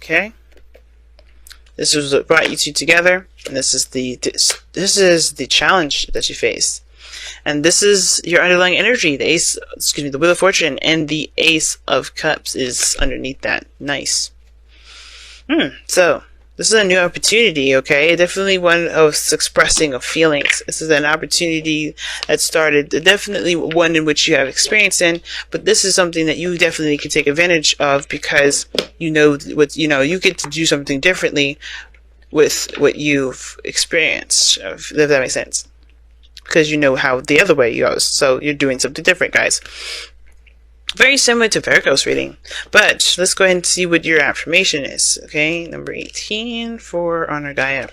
Okay, this is what brought you two together, and this is the challenge that you face, and this is your underlying energy. The Wheel of Fortune, and the Ace of Cups is underneath that. Nice. So this is a new opportunity, okay? Definitely one of expressing of feelings. This is an opportunity that started, definitely one in which you have experience in, but this is something that you definitely can take advantage of, because you get to do something differently with what you've experienced, if that makes sense. Because you know how the other way goes, so you're doing something different, guys. Very similar to Virgo's reading, but let's go ahead and see what your affirmation is. Okay, number 18 for Honor Gaia.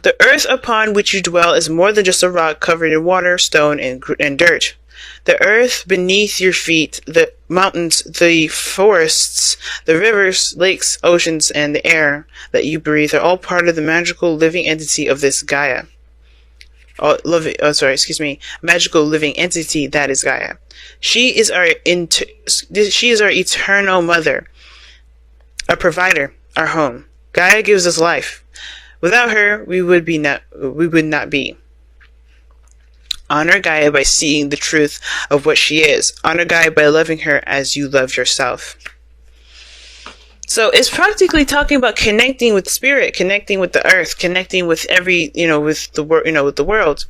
The earth upon which you dwell is more than just a rock covered in water, stone, and dirt. The earth beneath your feet, the mountains, the forests, the rivers, lakes, oceans, and the air that you breathe are all part of the magical living entity of this Gaia. Magical living entity that is Gaia. She is our eternal mother, our provider, our home. Gaia gives us life. Without her, we would not be. Honor Gaia by seeing the truth of what she is. Honor Gaia by loving her as you love yourself. So it's practically talking about connecting with spirit, connecting with the earth, connecting with with the world.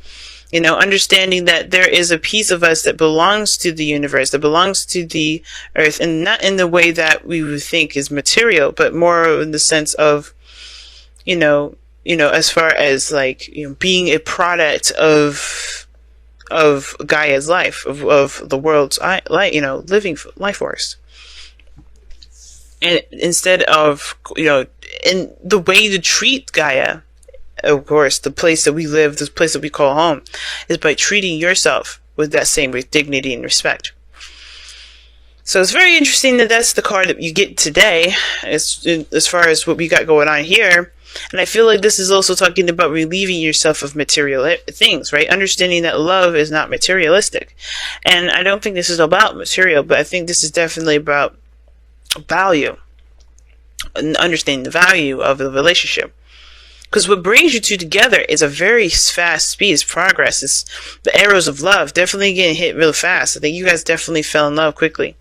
Understanding that there is a piece of us that belongs to the universe, that belongs to the earth, and not in the way that we would think is material, but more in the sense of, as far as being a product of Gaia's life, of the world's living life force. And instead of, in the way to treat Gaia, of course, the place that we live, the place that we call home, is by treating yourself with that same dignity and respect. So it's very interesting that that's the card that you get today, as far as what we got going on here. And I feel like this is also talking about relieving yourself of material things, right? Understanding that love is not materialistic. And I don't think this is about material, but I think this is definitely about value, and understanding the value of the relationship. Because what brings you two together is a very fast speed. It's progress. It's the arrows of love definitely getting hit real fast. I think you guys definitely fell in love quickly.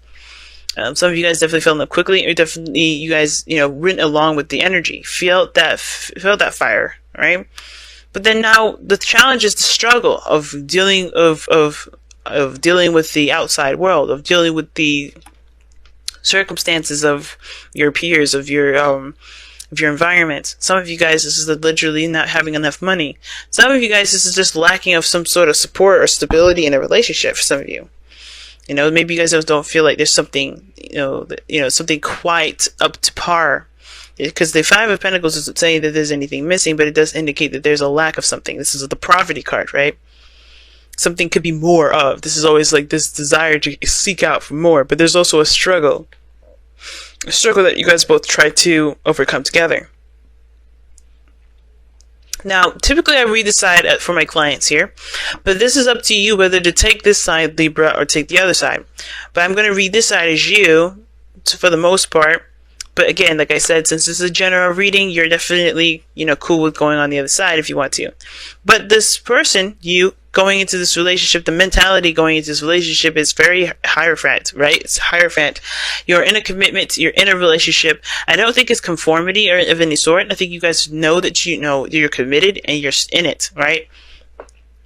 Some of you guys definitely fell in love quickly, or definitely you guys, went along with the energy, felt that fire, right? But then now the challenge is the struggle of dealing dealing with the outside world, of dealing with the circumstances of your peers, of your environment. Some of you guys, this is literally not having enough money. Some of you guys, this is just lacking of some sort of support or stability in a relationship. For some of you, maybe you guys don't feel like there's something, something quite up to par. Because the Five of Pentacles doesn't say that there's anything missing, but it does indicate that there's a lack of something. This is the poverty card, right? Something could be more of. This is always like this desire to seek out for more, but there's also a struggle that you guys both try to overcome together. Now, typically I read the side for my clients here, but this is up to you whether to take this side, Libra, or take the other side. But I'm going to read this side as you, for the most part. But again, like I said, since this is a general reading, you're definitely, cool with going on the other side if you want to. But this person, you going into this relationship, the mentality going into this relationship is very Hierophant, right? It's Hierophant. You're in a commitment, you're in a relationship. I don't think it's conformity or of any sort. I think you guys know that you're committed and you're in it, right?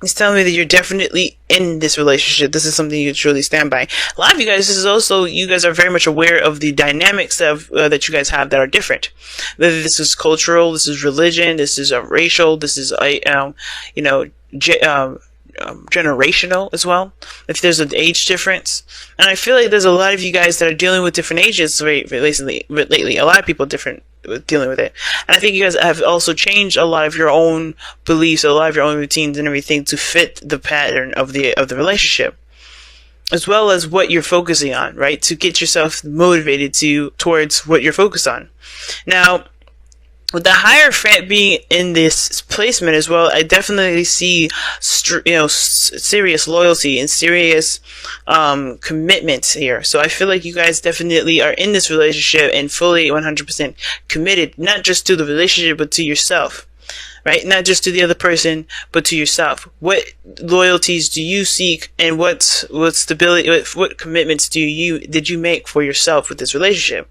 It's telling me that you're definitely in this relationship. This is something you truly stand by. A lot of you guys, this is also, you guys are very much aware of the dynamics that you guys have that are different. Whether this is cultural, this is religion, this is racial, this is, generational as well. If there's an age difference. And I feel like there's a lot of you guys that are dealing with different ages lately. A lot of people different dealing with it. And I think you guys have also changed a lot of your own beliefs, a lot of your own routines and everything to fit the pattern of the relationship, as well as what you're focusing on, right? To get yourself motivated towards what you're focused on. Now, with the Hierophant being in this placement as well, I definitely see, serious loyalty and serious commitment here. So I feel like you guys definitely are in this relationship and fully 100% committed, not just to the relationship, but to yourself. Right? Not just to the other person, but to yourself. What loyalties do you seek, and what stability, what commitments did you make for yourself with this relationship?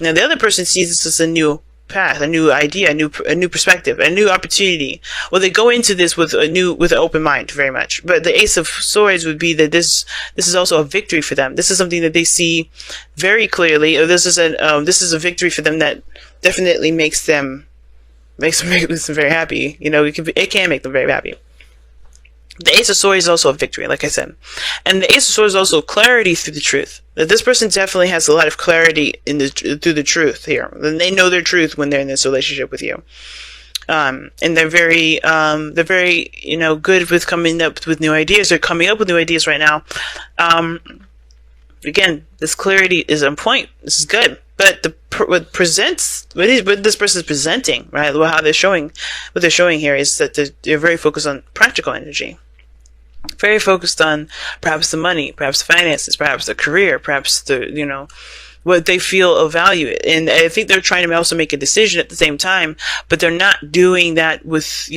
Now, the other person sees this as a new path, a new idea, a new perspective, a new opportunity. Well, they go into this with an open mind, very much. But the Ace of Swords would be that this is also a victory for them. This is something that they see very clearly. Or this is a victory for them that definitely makes them very happy. It can make them very happy. The Ace of Swords is also a victory, like I said. And the Ace of Swords is also clarity through the truth. That this person definitely has a lot of clarity through the truth here. And they know their truth when they're in this relationship with you. And they're very good with coming up with new ideas. They're coming up with new ideas right now. Again, this clarity is on point. This is good. But what this person is presenting, right? What they're showing here is that they're very focused on practical energy. Very focused on perhaps the money, perhaps the finances, perhaps the career, perhaps what they feel of value. And I think they're trying to also make a decision at the same time, but they're not doing that with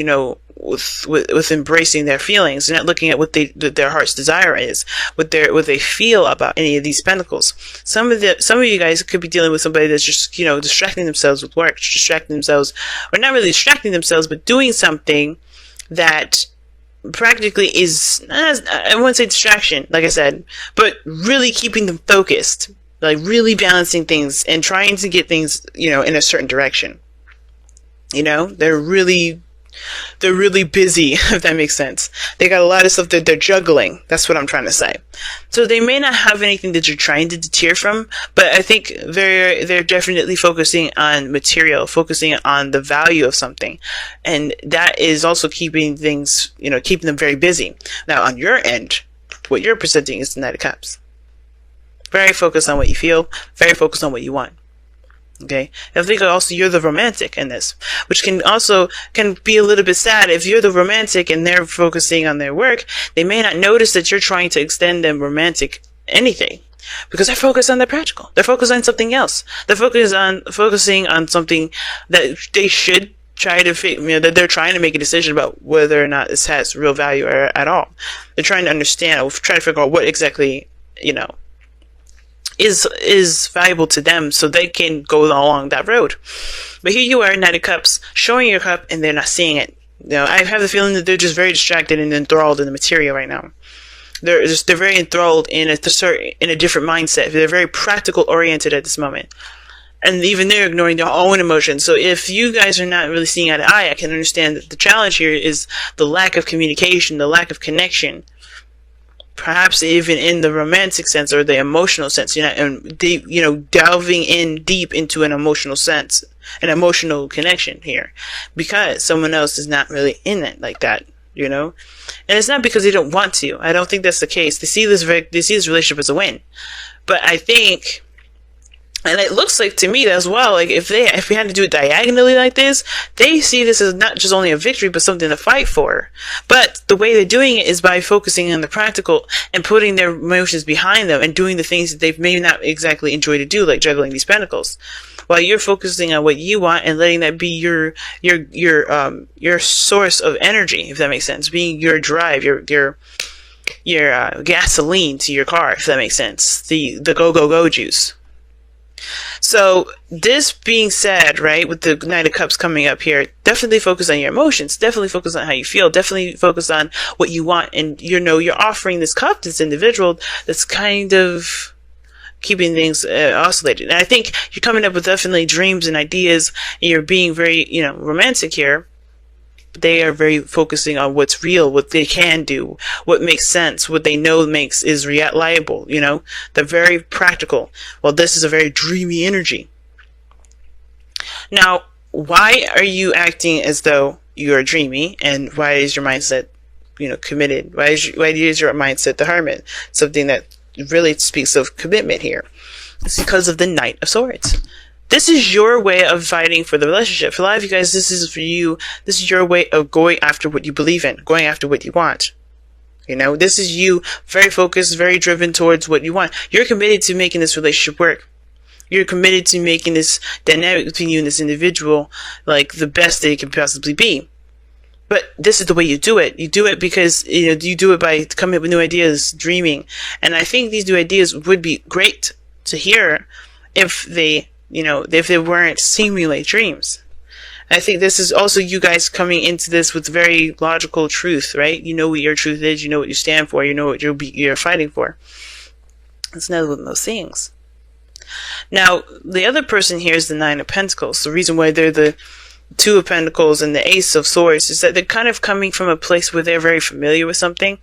embracing their feelings. They're not looking at what their heart's desire is, what they feel about any of these pentacles. Some of you guys could be dealing with somebody that's just, distracting themselves with work, or not really distracting themselves, but doing something that practically is, I wouldn't say distraction, like I said, but really keeping them focused, like really balancing things and trying to get things, in a certain direction. They're really busy, if that makes sense. They got a lot of stuff that they're juggling. That's what I'm trying to say. So they may not have anything that you're trying to deter from, but I think they're definitely focusing on material, focusing on the value of something. And that is also keeping things, keeping them very busy. Now, on your end, what you're presenting is the Knight of Cups. Very focused on what you feel, very focused on what you want. Okay, I think also you're the romantic in this, which can be a little bit sad. If you're the romantic and they're focusing on their work, they may not notice that you're trying to extend them romantic anything, because they're focused on the practical. They're focused on something else. They're focusing on something that they should try to that they're trying to make a decision about whether or not this has real value or at all. They're trying to understand, or try to figure out what exactly is valuable to them, so they can go along that road. But here you are, Knight of Cups, showing your cup, and they're not seeing it. I have the feeling that they're just very distracted and enthralled in the material right now. They're very enthralled in a different mindset. They're very practical oriented at this moment, and even they're ignoring their own emotions. So if you guys are not really seeing eye to eye, I can understand that the challenge here is the lack of communication, the lack of connection. Perhaps even in the romantic sense or the emotional sense, delving in deep into an emotional sense, an emotional connection here, because someone else is not really in it like that, and it's not because they don't want to. I don't think that's the case. They see this relationship as a win, but I think. And it looks like to me as well, like if we had to do it diagonally like this, they see this as not just only a victory, but something to fight for. But the way they're doing it is by focusing on the practical and putting their emotions behind them and doing the things that they may not exactly enjoy to do, like juggling these pentacles. While you're focusing on what you want and letting that be your source of energy, if that makes sense, being your drive, your gasoline to your car, if that makes sense, the go juice. So this being said, right, with the Knight of Cups coming up here, definitely focus on your emotions, definitely focus on how you feel, definitely focus on what you want, and you're offering this cup to this individual that's kind of keeping things oscillated. And I think you're coming up with definitely dreams and ideas, and you're being very, romantic here. They are very focusing on what's real, what they can do, what makes sense, what they know is reliable, They're very practical. Well, this is a very dreamy energy. Now, why are you acting as though you are dreamy, and why is your mindset, committed? Why is your mindset the Hermit? Something that really speaks of commitment here. It's because of the Knight of Swords. This is your way of fighting for the relationship. For a lot of you guys, this is for you. This is your way of going after what you believe in, going after what you want. You know, this is you very focused, very driven towards what you want. You're committed to making this relationship work. You're committed to making this dynamic between you and this individual like the best that it can possibly be. But this is the way you do it. You do it because, you know, you do it by coming up with new ideas, dreaming. And I think these new ideas would be great to hear if they, you know, if they weren't seemingly dreams. I think this is also you guys coming into this with very logical truth, right? You know what your truth is, you know what you stand for, you know what you're fighting for. It's another one of those things. Now, the other person here is the Nine of Pentacles. The reason why they're the Two of Pentacles and the Ace of Swords is that they're kind of coming from a place where they're very familiar with something.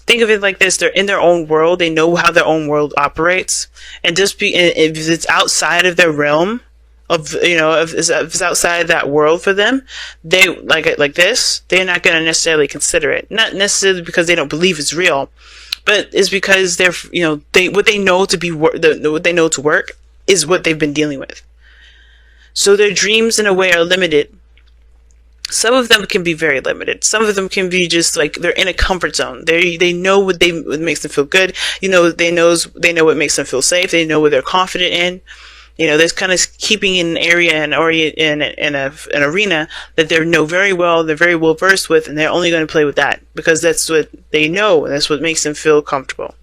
Think of it like this: they're in their own world. They know how their own world operates, and if it's outside of their realm of, you know, if it's outside that world for them, they like this. They're not going to necessarily consider it. Not necessarily because they don't believe it's real, but it's because they're, you know, what they know to work is what they've been dealing with. So their dreams, in a way, are limited. Some of them can be very limited. Some of them can be just like they're in a comfort zone. They know what makes them feel good. You know, they know what makes them feel safe. They know what they're confident in. You know, there's kind of keeping in an area and in an arena that they know very well. They're very well versed with, and they're only going to play with that because that's what they know. And that's what makes them feel comfortable.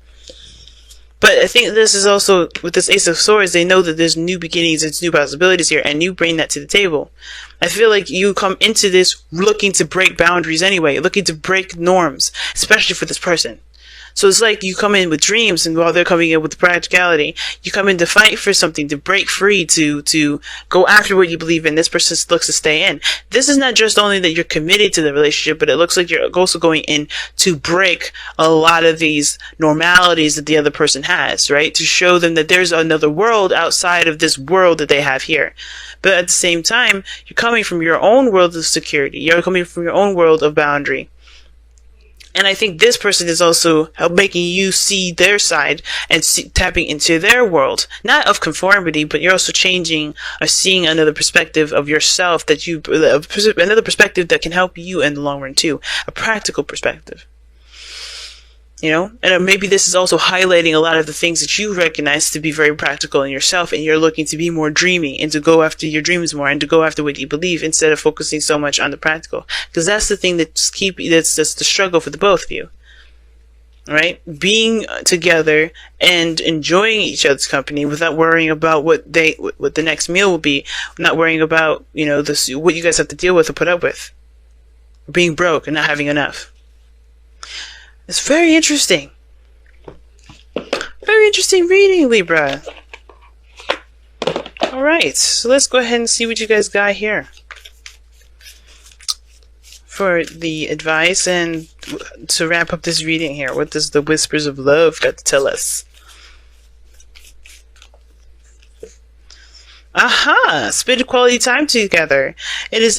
But I think this is also, with this Ace of Swords, they know that there's new beginnings, there's new possibilities here, and you bring that to the table. I feel like you come into this looking to break boundaries anyway, looking to break norms, especially for this person. So it's like you come in with dreams, and while they're coming in with practicality, you come in to fight for something, to break free, to go after what you believe in. This person looks to stay in. This is not just only that you're committed to the relationship, but it looks like you're also going in to break a lot of these normalities that the other person has, right? To show them that there's another world outside of this world that they have here. But at the same time, you're coming from your own world of security. You're coming from your own world of boundary. And I think this person is also making you see their side and tapping into their world, not of conformity, but you're also changing or seeing another perspective of yourself another perspective that can help you in the long run too, a practical perspective. You know, and maybe this is also highlighting a lot of the things that you recognize to be very practical in yourself, and you're looking to be more dreamy and to go after your dreams more and to go after what you believe instead of focusing so much on the practical. Because that's the thing that's the struggle for the both of you. Right? Being together and enjoying each other's company without worrying about what the next meal will be, not worrying about, you know, what you guys have to deal with or put up with. Being broke and not having enough. It's very interesting. Very interesting reading, Libra. Alright, so let's go ahead and see what you guys got here for the advice and to wrap up this reading here. What does the Whispers of Love got to tell us? Aha! Spend quality time together. It is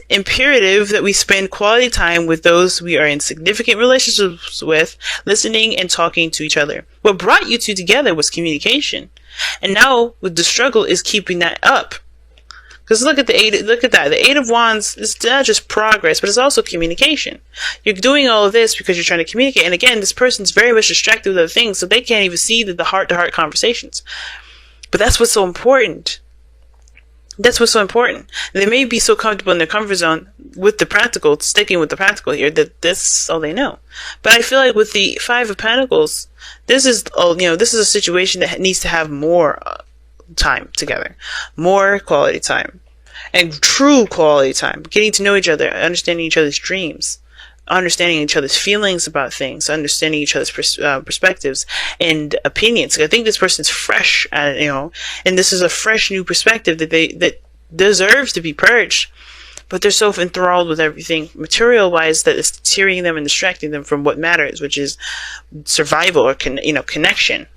imperative that we spend quality time with those we are in significant relationships with, listening and talking to each other. What brought you two together was communication. And now, with the struggle, is keeping that up. Because look at that. The Eight of Wands is not just progress, but it's also communication. You're doing all of this because you're trying to communicate. And again, this person's very much distracted with other things, so they can't even see the heart-to-heart conversations. But that's what's so important. That's what's so important. They may be so comfortable in their comfort zone with the practical, sticking with the practical here, that that's all they know. But I feel like with the Five of Pentacles, this is a situation that needs to have more time together, more quality time, and true quality time. Getting to know each other, understanding each other's dreams, understanding each other's feelings about things, understanding each other's perspectives and opinions. I think this person's fresh, and this is a fresh new perspective that deserves to be purged. But they're so enthralled with everything material-wise that it's tearing them and distracting them from what matters, which is survival or connection.